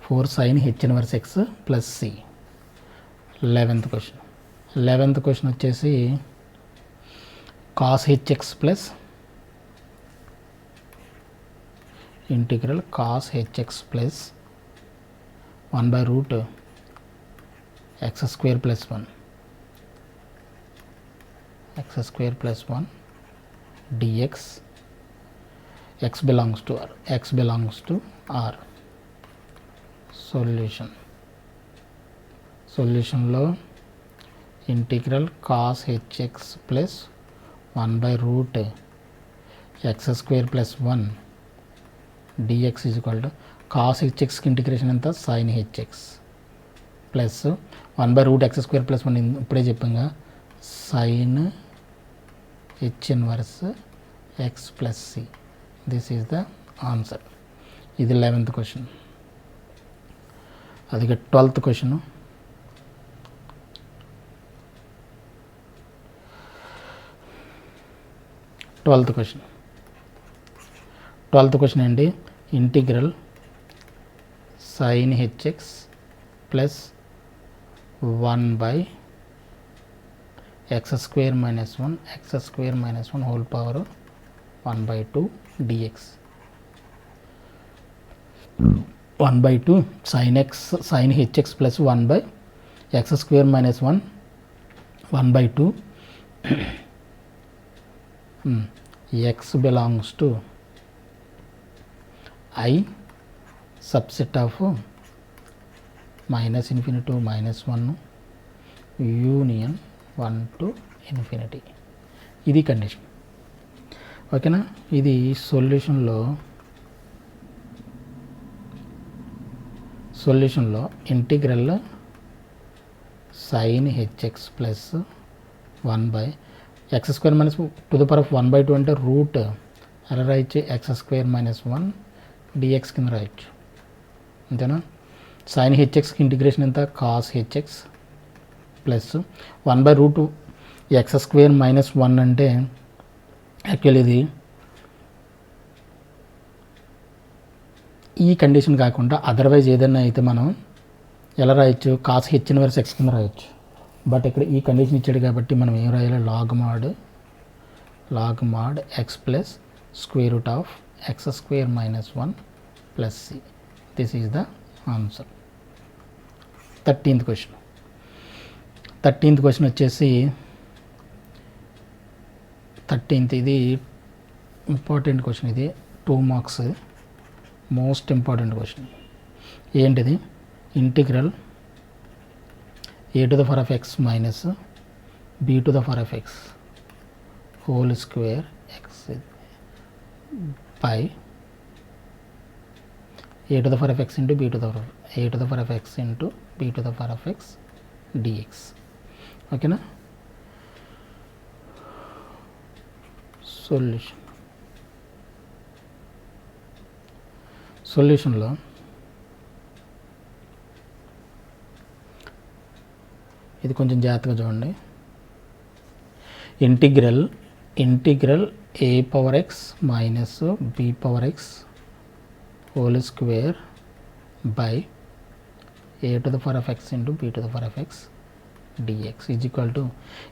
4 sin h inverse x plus c. 11th question వచ్చేసి cos h x plus integral cos h x plus 1/√ x² plus 1 dx x belongs to R. సొల్యూషన్లో integral cos h x plus 1/√ x² plus 1 dx is equal to cos హెచ్ఎక్స్కి integration ఎంత sine h x plus 1/√ x² plus 1 ఇప్పుడే చెప్పాగా sine h inverse x plus C. This is the answer. ఇది 11th question. అది 12th question. Twelfth question అండి. Integral sine h x plus 1/x² minus 1 whole power 1/2 dx. 1/2 sin hx plus 1/x² minus 1 1/2 x belongs to I subset of -∞ to -1 union 1 to ∞. ఇది condition. ఓకేనా. ఇది సొల్యూషన్లో integral sine h x plus 1/x² minus 1/2 అంటే route అలా రాయొచ్చు x² minus 1 dx కింద రాయొచ్చు. అంతేనా. సైన్ హెచ్ఎక్స్కి ఇంటిగ్రేషన్ ఎంత cos h x plus 1/√ x² minus 1 అంటే యాక్చువల్ ఇది ఈ కండిషన్ కాకుండా అదర్వైజ్ ఏదైనా అయితే మనం ఎలా రాయొచ్చు కాస్ హెచ్ ఇన్వర్స్ ఎక్స్ కింద రాయొచ్చు. బట్ ఇక్కడ ఈ కండిషన్ ఇచ్చాడు కాబట్టి మనం ఏం రాయాలి log mod X plus √ x² minus 1 plus C. This is the answer. 13th question వచ్చేసి 13th ఇది ఇంపార్టెంట్ క్వశ్చన్. ఇది 2 marks మోస్ట్ ఇంపార్టెంట్ క్వశ్చన్. ఏంటిది integral a⁴ minus b⁴ whole square x by a⁴ into b⁴ dx. ఓకేనా. సొల్యూషన్లో ఇది కొంచెం జాగ్రత్తగా చూడండి. Integral a⁴x minus b⁴x whole square by a⁴ into b⁴ dx is equal to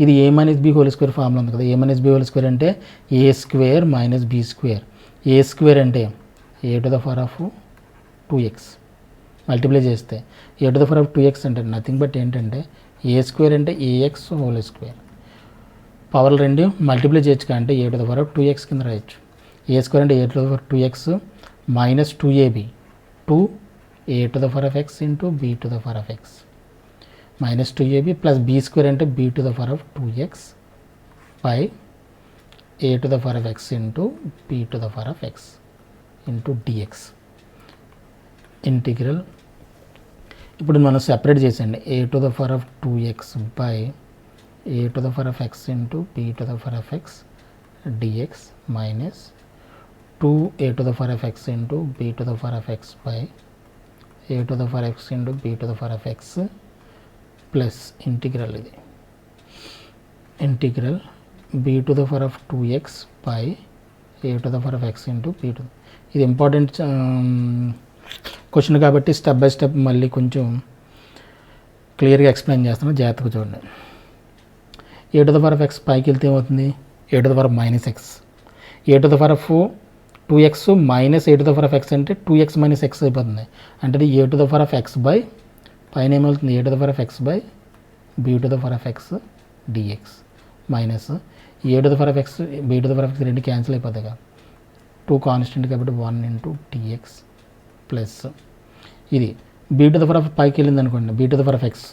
ఇది a - b whole square formula ఉంది కదా. a - b whole square అంటే a² - b². a² అంటే a⁴ మల్టిప్లై చేస్తే a⁴ అంటే నథింగ్ బట్ ఏంటంటే a² అంటే ax whole square. పవర్లు రెండు మల్టిప్లై చేయొచ్చు అంటే a⁴ కింద రాయొచ్చు. a² అంటే a⁴ minus 2ab 2a⁴x into b⁴x minus 2ab plus b² అంటే b⁴x by a⁴x into b⁴x into dx. Integral ఇప్పుడు మనం సెపరేట్ చేసేయండి a⁴x by a⁴x into b⁴x dx minus 2a⁴x into b⁴x by a⁴x into b⁴x ప్లస్ ఇంటిగ్రల్ ఇది ఇంటిగ్రల్ b⁴x by a⁴x into b2. ఇది important question కాబట్టి స్టెప్ బై స్టెప్ మళ్ళీ కొంచెం క్లియర్గా ఎక్స్ప్లెయిన్ చేస్తాను, జాగ్రత్తగా చూడండి. A to the power of x పైకి వెళ్తే ఏమవుతుంది, a to the power minus x. A to the power of 2x minus a to the power of x అంటే 2x మైనస్ ఎక్స్ అయిపోతుంది. అంటే అది a to the power of x by పైన ఏమవుతుంది, a to the power of x by b to the power of x d x minus a to the power of x b to the power of x రెండు cancel అయిపోతాయి కదా, 2 constant కాబట్టి 1 into t x plus ఇది b to the power of పైకి వెళ్ళింది అనుకోండి, b to the power of x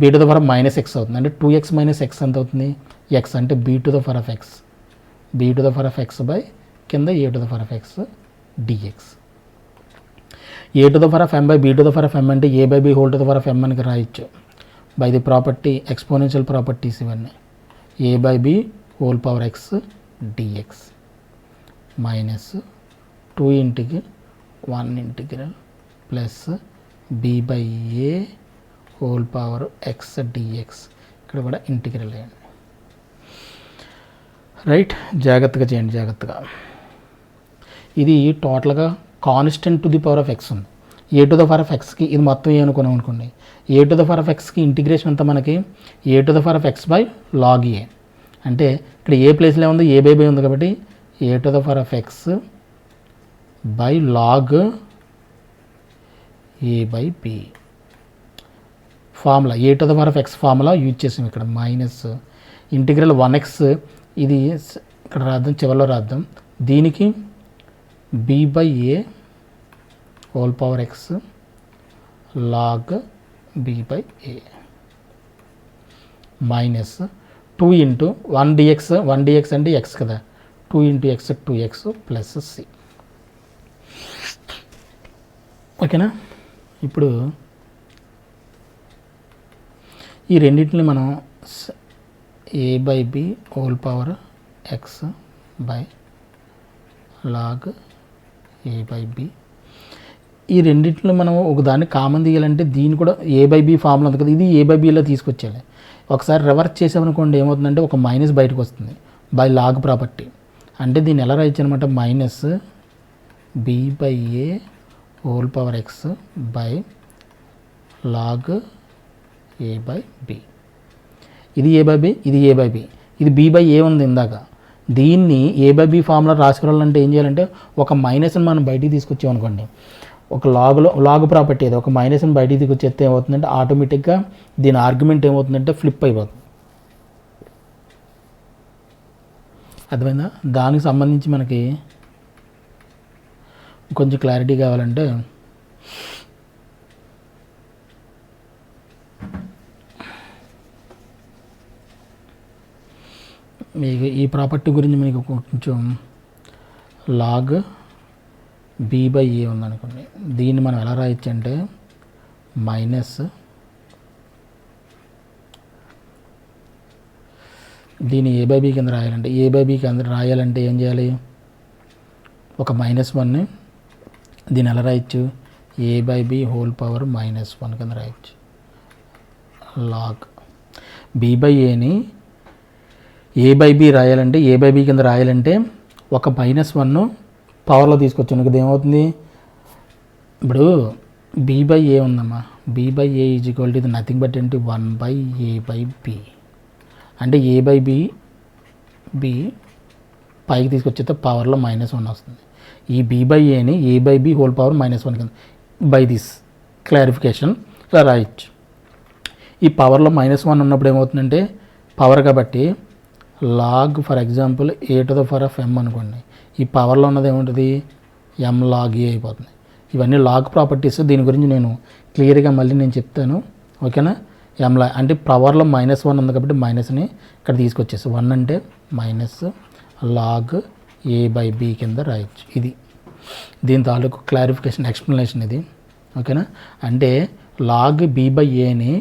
b to the power minus x అవుతుంది. అంటే 2x మైనస్ ఎక్స్ ఎంత అవుతుంది, ఎక్స్ అంటే be to the power of x b to the power of x by కింద a to the power of x d x. A to the power of m by b to the power of m అంటే a by b whole to the power of m అని రాయొచ్చు by the property exponential properties ఇవన్నీ. A by b whole power x d x minus 2 ఇంటికి 1 integral plus b by A whole power x dx. ఇక్కడ కూడా integral అయ్యండి. Right, జాగ్రత్తగా చేయండి, జాగ్రత్తగా. ఇది టోటల్గా constant to the power of x ఉంది. A to the power of ఎక్స్కి ఇది మొత్తం ఏ అనుకున్నాం అనుకోండి, a to the power of ఎక్స్కి ఇంటిగ్రేషన్ అంతా మనకి a to the power of x by log a. అంటే ఇక్కడ ఏ ప్లేస్లో ఉంది, ఏ బై బై ఉంది కాబట్టి a to the power of x by log A by B. Formula a to the power of x formula use చేసాం ఇక్కడ minus integral 1x ఇది ఇక్కడ రాద్దాం, చివరిలో రాద్దాం. దీనికి B by A whole power X log B by A minus 2 into 1 DX, 1 DX అంటే X కదా, 2 into X 2x plus C. ఓకేనా. ఇప్పుడు ఈ రెండింటిని మనం a by b whole power X by log A by b, ఈ రెండింటిలో మనం ఒకదాన్ని కామన్ తీయాలంటే దీన్ని కూడా ఏ బై బి ఫార్ములా ఉంది కదా, ఇది ఏ బై బిలో తీసుకొచ్చేయాలి. ఒకసారి రివర్స్ చేసామనుకోండి ఏమవుతుందంటే ఒక మైనస్ బయటకు వస్తుంది బై లాగ్ ప్రాపర్టీ. అంటే దీన్ని ఎలా రాయొచ్చు అనమాట, minus B by A whole power X by log A by B. ఇది ఏ బై బి, ఇది ఏ బై బి, ఇది బి బై ఏ ఉంది ఇందాక. దీన్ని ఏ బై బి ఫార్ములా రాసుకోవాలంటే ఏం చేయాలంటే ఒక మైనస్ని మనం బయటికి తీసుకొచ్చామనుకోండి, ఒక లాగ్ ప్రాపర్టీ అది ఒక మైనస్ని బయటికి తీసుకొచ్చేస్తే ఏమవుతుందంటే ఆటోమేటిక్గా దీని ఆర్గ్యుమెంట్ ఏమవుతుందంటే ఫ్లిప్ అయిపోతుంది. అర్థమైందా. దానికి సంబంధించి మనకి కొంచెం క్లారిటీ కావాలంటే మీకు ఈ ప్రాపర్టీ గురించి మీకు కొంచెం లాగ్ బి బై ఏ ఉందనుకోండి, దీన్ని మనం ఎలా రాయొచ్చు అంటే మైనస్ దీన్ని ఏ బై బి కింద రాయాలంటే ఏ బై బి కింద రాయాలంటే ఏం చేయాలి, ఒక -1ని దీన్ని ఎలా రాయొచ్చు ఏ బై బి హోల్ పవర్ -1 కింద రాయొచ్చు. లాగ్ బి బై ఏని ఏ బై బి రాయాలంటే ఏ బై బి కింద రాయాలంటే ఒక -1 పవర్లో తీసుకొచ్చాను. ఇది ఏమవుతుంది, ఇప్పుడు బి బై ఏ ఉందమ్మా, B by A is equal to ఇది నథింగ్ బట్ ఏంటి 1 బై ఏ బై బి. అంటే ఏ బై బి బి పైకి తీసుకొచ్చేస్తే పవర్లో -1 వస్తుంది. ఈ బి బై ఏని ఏ బై బి హోల్ పవర్ -1 కింద బై దిస్ క్లారిఫికేషన్ ఇలా రాయొచ్చు. ఈ పవర్లో -1 ఉన్నప్పుడు ఏమవుతుందంటే పవర్ కాబట్టి log for example a to the power of m అనుకోండి, ఈ పవర్లో ఉన్నది ఏముంటుంది ఎం లాగ్ ఏ అయిపోతుంది. ఇవన్నీ లాగ్ ప్రాపర్టీస్, దీని గురించి నేను క్లియర్గా మళ్ళీ నేను చెప్తాను. ఓకేనా. ఎం లాగ్ అంటే పవర్లో -1 ఉంది కాబట్టి మైనస్ని ఇక్కడ తీసుకొచ్చేసి 1 అంటే minus log A by B కింద రాయొచ్చు. ఇది దీని తాలూకు క్లారిఫికేషన్ ఎక్స్ప్లెనేషన్ ఇది. ఓకేనా. అంటే లాగ్ బి బై ఏని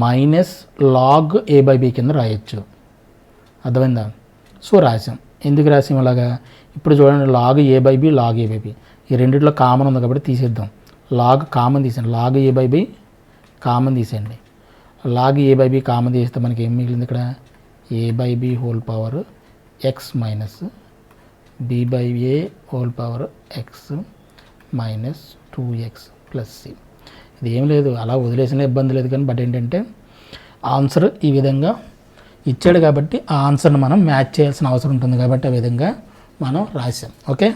minus log A by B కింద రాయొచ్చు. అర్థమైందా. సో రాసాం. ఎందుకు రాసాం అలాగా, ఇప్పుడు చూడండి log A by b log A by b ఈ రెండిట్లో కామన్ ఉంది కాబట్టి తీసేద్దాం. లాగ్ కామన్ తీసేయండి, log A by b common తీసేయండి. Log A by b common తీస్తే మనకి ఏం మిగిలింది ఇక్కడ a by b whole power x minus B by A whole power x minus 2x plus c. ఇది ఏం లేదు, అలా వదిలేసిన ఇబ్బంది లేదు, కానీ బట్ ఏంటంటే ఆన్సర్ ఈ విధంగా ఇచ్చాడు కాబట్టి ఆ ఆన్సర్ని మనం మ్యాచ్ చేయాల్సిన అవసరం ఉంటుంది కాబట్టి ఆ విధంగా మనం రాసాం. Okay,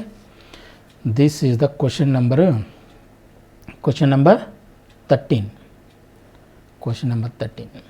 this is the question number 13. Question number 13.